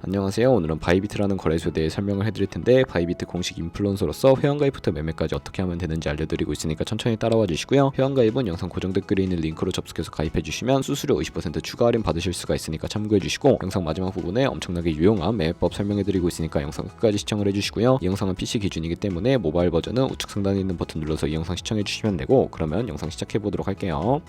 안녕하세요. 오늘은 바이비트라는 거래소에 대해 설명을 해드릴 텐데, 바이비트 공식 인플루언서로서 회원가입부터 매매까지 어떻게 하면 되는지 알려드리고 있으니까 천천히 따라와 주시고요. 회원가입은 영상 고정 댓글에 있는 링크로 접속해서 가입해 주시면 수수료 50% 추가 할인 받으실 수가 있으니까 참고해 주시고, 영상 마지막 부분에 엄청나게 유용한 매매법 설명해 드리고 있으니까 영상 끝까지 시청을 해주시고요. 이 영상은 PC 기준이기 때문에 모바일 버전은 우측 상단에 있는 버튼 눌러서 이 영상 시청해 주시면 되고, 그러면 영상 시작해 보도록 할게요.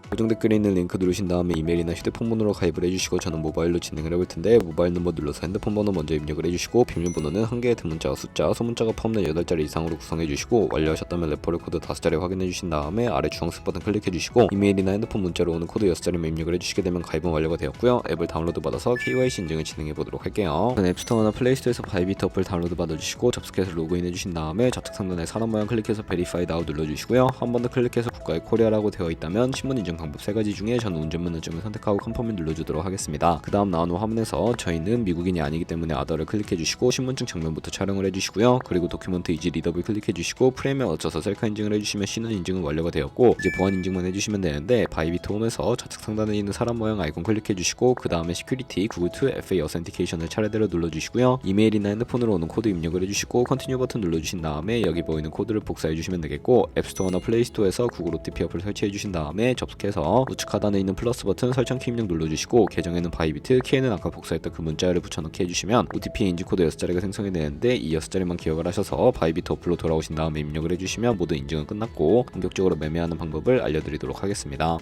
고정 댓글에 있는 링크 누르신 다음에 이메일이나 휴대폰 번호로 가입을 해주시고, 저는 모바일로 진행을 해볼 텐데, 모바일 넘버 눌러서 핸드폰 번호 먼저 입력을 해주시고, 비밀번호는 한 개의 대문자와 숫자, 소문자가 포함된 8자리 이상으로 구성해주시고, 완료하셨다면 레퍼럴 코드 5자리 확인해주신 다음에 아래 주황색 버튼 클릭해주시고, 이메일이나 핸드폰 문자로 오는 코드 6자리만 입력을 해주시게 되면 가입은 완료가 되었고요. 앱을 다운로드 받아서 KYC 인증을 진행해보도록 할게요. 앱스토어나 플레이스토어에서 바이비트 어플 다운로드 받아주시고, 접속해서 로그인 해주신 다음에 좌측 상단에 사람 모양 클릭해서 베리파이드 아웃 눌러주시고요. 한 번 더 클릭해서 국가의 코리아라고 되어 있다면 신분 인증 방법 3가지 중에 저는 운전면허증을 선택하고 컨펌을 눌러주도록 하겠습니다. 그 다음 나오는 화면에서 저희는 미국인이 아니기 때문에 아더를 클릭해주시고, 신분증 정면부터 촬영을 해주시고요. 그리고 도큐먼트 이지 리더블 클릭해주시고, 프레임에 맞춰서 셀카 인증을 해주시면 신원 인증은 완료가 되었고, 이제 보안 인증만 해주시면 되는데, 바이비트 홈에서 좌측 상단에 있는 사람 모양 아이콘 클릭해주시고, 그 다음에 시큐리티 구글2 FA 어센티케이션을 차례대로 눌러주시고요. 이메일이나 핸드폰으로 오는 코드 입력을 해주시고, 컨티뉴 버튼 눌러주신 다음에 여기 보이는 코드를 복사해주시면 되겠고, 앱스토어나 플레이스토어에서 구글 OTP 어플 설치해주신 다음에 접속해서 우측 하단에 있는 플러스 버튼 설정 키 입력 눌러주시고, 계정에는 바이비트, 키에는 아까 복사했던 그 문자를 붙여넣기 해주시면 OTP 인증코드 6자리가 생성이 되는데, 이 6자리만 기억을 하셔서 바이비트 어플로 돌아오신 다음에 입력을 해주시면 모든 인증은 끝났고, 본격적으로 매매하는 방법을 알려드리도록 하겠습니다.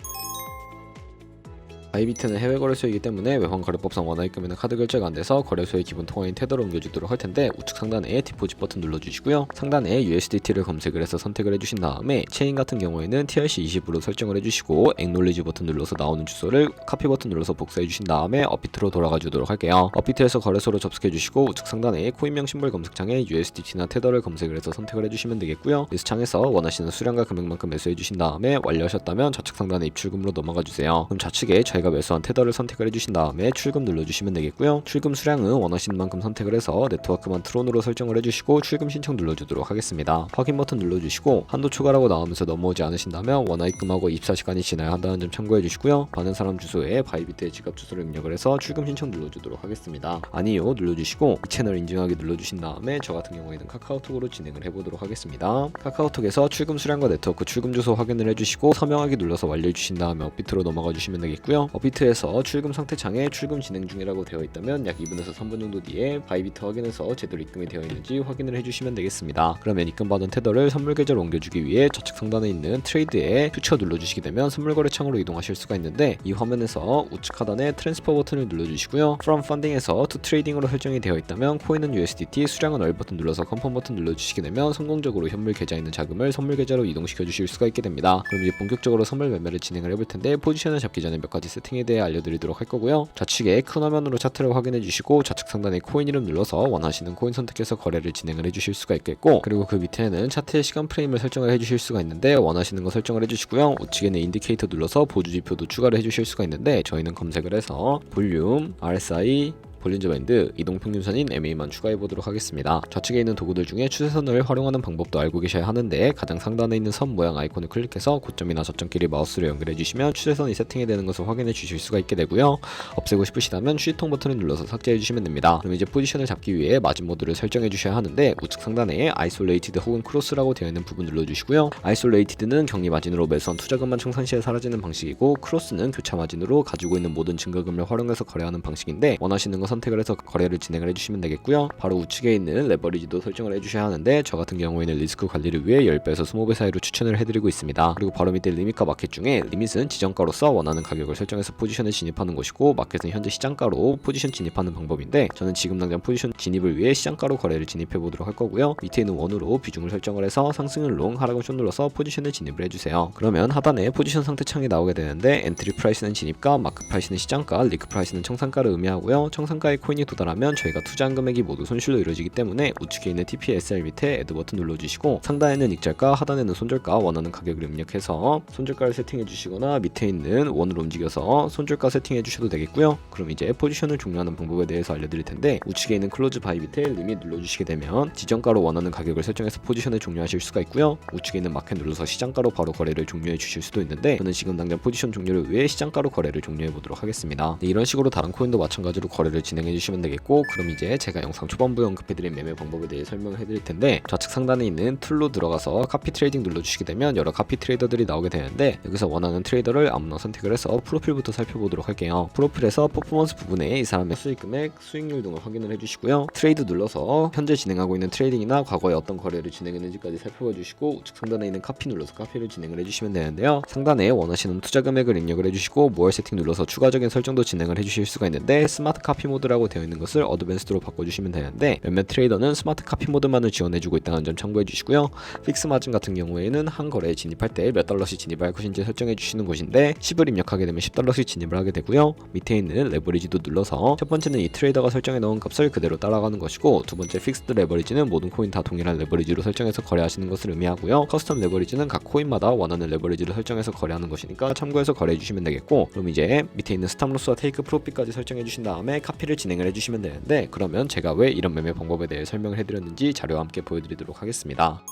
바이비트는 해외 거래소이기 때문에 외환 거래법상 원화입금에는 카드 결제가 안돼서 거래소의 기본 통화인 테더로 옮겨주도록 할 텐데, 우측 상단에 디포짓 버튼 눌러주시고요. 상단에 USDT를 검색을 해서 선택을 해주신 다음에 체인 같은 경우에는 TRC20으로 설정을 해주시고, 액놀리지 버튼 눌러서 나오는 주소를 카피 버튼 눌러서 복사해주신 다음에 업비트로 돌아가 주도록 할게요. 업비트에서 거래소로 접속해주시고, 우측 상단에 코인명 심볼 검색창에 USDT나 테더를 검색을 해서 선택을 해주시면 되겠고요. 리스트창에서 원하시는 수량과 금액만큼 매수해주신 다음에 완료하셨다면 좌측 상단에 입출금으로 넘어가주세요. 그럼 좌측에 저희가 매수한 테더를 선택을 해주신 다음에 출금 눌러주시면 되겠고요. 출금 수량은 원하시는 만큼 선택을 해서 네트워크만 트론으로 설정을 해주시고, 출금 신청 눌러주도록 하겠습니다. 확인 버튼 눌러주시고, 한도 초과라고 나오면서 넘어오지 않으신다면 원화 입금하고 24시간이 지나야 한다는 점 참고해 주시고요. 받은 사람 주소에 바이비트의 지갑 주소를 입력을 해서 출금 신청 눌러주도록 하겠습니다. 아니요 눌러주시고, 이 채널 인증하기 눌러주신 다음에 저 같은 경우에는 카카오톡으로 진행을 해보도록 하겠습니다. 카카오톡에서 출금 수량과 네트워크 출금 주소 확인을 해주시고, 서명하기 눌러서 완료해 주신 다음에 업비트로 넘어가 주시면 되겠고요. 업비트에서 출금 상태 창에 출금 진행 중이라고 되어 있다면 약 2분에서 3분 정도 뒤에 바이비트 확인해서 제대로 입금이 되어 있는지 확인을 해주시면 되겠습니다. 그러면 입금받은 테더를 선물 계좌로 옮겨주기 위해 좌측 상단에 있는 트레이드에 퓨처 눌러주시게 되면 선물 거래 창으로 이동하실 수가 있는데, 이 화면에서 우측 하단에 트랜스퍼 버튼을 눌러주시고요. From Funding에서 To Trading으로 설정이 되어 있다면 코인은 USDT, 수량은 얼 버튼 눌러서 컨펌 버튼 눌러주시게 되면 성공적으로 현물 계좌에 있는 자금을 선물 계좌로 이동시켜 주실 수가 있게 됩니다. 그럼 이제 본격적으로 선물 매매를 진행을 해볼 텐데, 포지션을 잡기 전에 몇 가지 세팅에 대해 알려드리도록 할 거고요. 좌측에 큰 화면으로 차트를 확인해 주시고, 좌측 상단에 코인 이름 눌러서 원하시는 코인 선택해서 거래를 진행을 해주실 수가 있겠고, 그리고 그 밑에는 차트의 시간 프레임을 설정을 해주실 수가 있는데, 원하시는 거 설정을 해주시고요. 우측에는 인디케이터 눌러서 보조 지표도 추가를 해주실 수가 있는데, 저희는 검색을 해서 볼륨, RSI, 볼린저 밴드, 이동평균선인 MA만 추가해보도록 하겠습니다. 좌측에 있는 도구들 중에 추세선을 활용하는 방법도 알고 계셔야 하는데, 가장 상단에 있는 선 모양 아이콘을 클릭해서 고점이나 저점끼리 마우스로 연결해주시면 추세선이 세팅이 되는 것을 확인해 주실 수가 있게 되고요. 없애고 싶으시다면 휴지통 버튼을 눌러서 삭제해주시면 됩니다. 그럼 이제 포지션을 잡기 위해 마진 모드를 설정해 주셔야 하는데, 우측 상단에 아이솔레이티드 혹은 크로스라고 되어 있는 부분 눌러주시고요. 아이솔레이티드는 격리 마진으로 매수한 투자금만 청산 시에 사라지는 방식이고, 크로스는 교차 마진으로 가지고 있는 모든 증거금을 활용해서 거래하는 방식인데, 원하시는 것 선택을 해서 거래를 진행을 해주시면 되겠고요. 바로 우측에 있는 레버리지도 설정을 해주셔야 하는데, 저 같은 경우에는 리스크 관리를 위해 10배에서 20배 사이로 추천을 해드리고 있습니다. 그리고 바로 밑에 리밋과 마켓 중에, 리밋은 지정가로서 원하는 가격을 설정해서 포지션에 진입하는 것이고, 마켓은 현재 시장가로 포지션 진입하는 방법인데, 저는 지금 당장 포지션 진입을 위해 시장가로 거래를 진입해 보도록 할 거고요. 밑에 있는 원으로 비중을 설정을 해서 상승은 롱, 하락은 숏 눌러서 포지션에 진입을 해주세요. 그러면 하단에 포지션 상태 창이 나오게 되는데, 엔트리 프라이스는 진입가, 마크 프라이스는 시장가, 리크 프라이스는 청산가를 의미하고요. 청산가 상한가의 코인이 도달하면 저희가 투자한 금액이 모두 손실로 이루어지기 때문에 우측에 있는 TPSR 밑에 애드 버튼 눌러주시고 상단에는 익절가, 하단에는 손절가 원하는 가격을 입력해서 손절가를 세팅해 주시거나 밑에 있는 원으로 움직여서 손절가 세팅해 주셔도 되겠고요. 그럼 이제 포지션을 종료하는 방법에 대해서 알려드릴 텐데 우측에 있는 클로즈 바이 밑에 리밋 눌러주시게 되면 지정가로 원하는 가격을 설정해서 포지션을 종료하실 수가 있고요. 우측에 있는 마켓 눌러서 시장가로 바로 거래를 종료해 주실 수도 있는데 저는 지금 당장 포지션 종료를 위해 시장가로 거래를 종료해 보도록 하겠습니다. 네, 이런 식으로 다른 코인도 마찬가지로 거래를 진행해 주시면 되겠고, 그럼 이제 제가 영상 초반부에 언급해드린 매매 방법에 대해 설명을 해드릴 텐데 좌측 상단에 있는 툴로 들어가서 카피 트레이딩 눌러주시게 되면 여러 카피 트레이더들이 나오게 되는데 여기서 원하는 트레이더를 아무나 선택을 해서 프로필부터 살펴보도록 할게요. 프로필에서 퍼포먼스 부분에 이 사람의 수익 금액, 수익률 등을 확인을 해주시고요. 트레이드 눌러서 현재 진행하고 있는 트레이딩이나 과거에 어떤 거래를 진행했는지까지 살펴봐 주시고 우측 상단에 있는 카피 눌러서 카피를 진행을 해주시면 되는데요. 상단에 원하시는 투자 금액을 입력을 해주시고 모어 세팅 눌러서 추가적인 설정도 진행을 해주실 수가 있는데 스마트 카피 모드라고 되어 있는 것을 어드밴스드로 바꿔주시면 되는데 몇몇 트레이더는 스마트 카피 모드만을 지원해주고 있다는 점 참고해 주시고요. 픽스 마진 같은 경우에는 한 거래에 진입할 때 몇 달러씩 진입할 것인지 설정해 주시는 곳인데 10을 입력하게 되면 10달러씩 진입을 하게 되고요. 밑에 있는 레버리지도 눌러서 첫 번째는 이 트레이더가 설정해 놓은 값을 그대로 따라가는 것이고 두 번째 픽스드 레버리지는 모든 코인 다 동일한 레버리지로 설정해서 거래하시는 것을 의미하고요. 커스텀 레버리지는 각 코인마다 원하는 레버리지를 설정해서 거래하는 것이니까 참고해서 거래해 주시면 되겠고, 그럼 이제 밑에 있는 스탑로스와 테이크 프로핏까지 설정해 주신 다음에 카피를 진행을 해주시면 되는데 그러면 제가 왜 이런 매매 방법에 대해 설명을 해드렸는지 자료와 함께 보여드리도록 하겠습니다.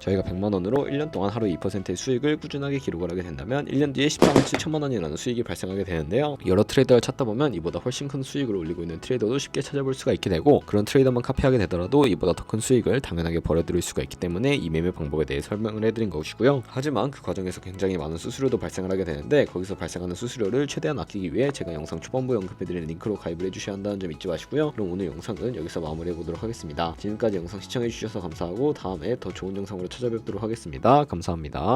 저희가 100만원으로 1년 동안 하루 2%의 수익을 꾸준하게 기록을 하게 된다면 1년 뒤에 14만 7천만원이라는 수익이 발생하게 되는데요. 여러 트레이더를 찾다 보면 이보다 훨씬 큰 수익을 올리고 있는 트레이더도 쉽게 찾아볼 수가 있게 되고, 그런 트레이더만 카피하게 되더라도 이보다 더 큰 수익을 당연하게 벌어들일 수가 있기 때문에 이 매매 방법에 대해 설명을 해드린 것이고요. 하지만 그 과정에서 굉장히 많은 수수료도 발생을 하게 되는데 거기서 발생하는 수수료를 최대한 아끼기 위해 제가 영상 초반부에 언급해드린 링크로 가입을 해주셔야 한다는 점 잊지 마시고요. 그럼 오늘 영상은 여기서 마무리해보도록 하겠습니다. 지금까지 영상 시청해주셔서 감사하고 다음에 더 좋은 영상으로 찾아뵙도록 하겠습니다. 감사합니다.